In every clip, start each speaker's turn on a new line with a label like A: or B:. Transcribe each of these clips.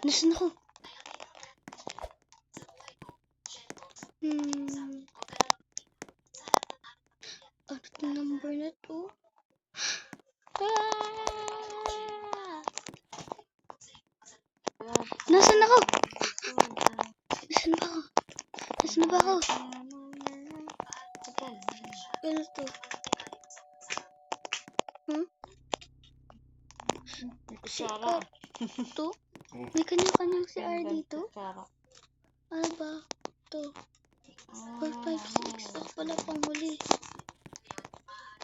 A: Nasaan ako? Ano number na to? Nasaan ako? Nasaan ba ako? Nasaan ba ako? Ano to?
B: Kutsara.
A: To? May kanya-kanyang CR dito?
B: Kutsara.
A: Ano ba? To. 4, 5, 6. Ako pala pang huli.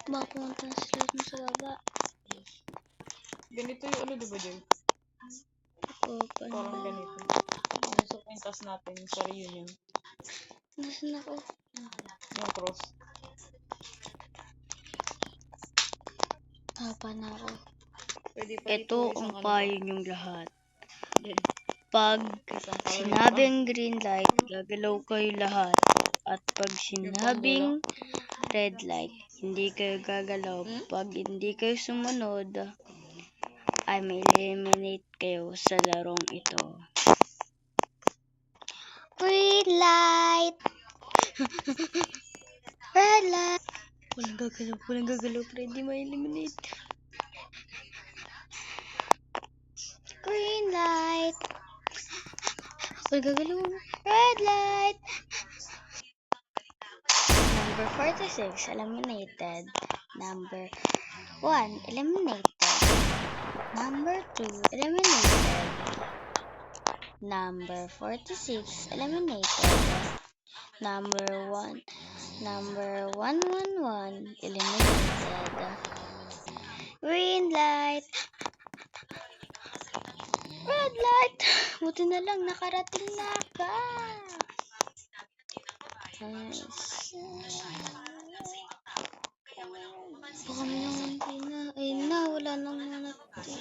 A: Baka pumunta na sila dun sa baba.
B: Ganito yung ano, diba, Jel?
A: Open.
B: Parang ganito. Ano sa kwintas natin sa reunion?
A: Nasaan ako?
B: Yung cross.
A: Haba na ako.
B: Pwede pa
C: Ito
B: dito
C: ang
B: isang
C: payo niyong lahat.
B: Jel.
C: Pag
B: Isang calorie
C: sinabing green light, gagalaw kayo lahat. At pag sinabing red light, hindi kayo gagalaw. Pag hindi kayo sumunod, ay may eliminate kayo sa larong ito.
A: Green light! Red light!
C: Walang gagalaw, Freddy, may eliminate.
A: Green light! Walang gagalaw. Red light!
C: Number 46, eliminated. Number 1, eliminated. Number 2, eliminated. Number 46, eliminated. Number 111, eliminated.
A: Green light! Red light! Buti na lang nakarating na ka. Baka may nangunti na. Ayun na, wala nang natira.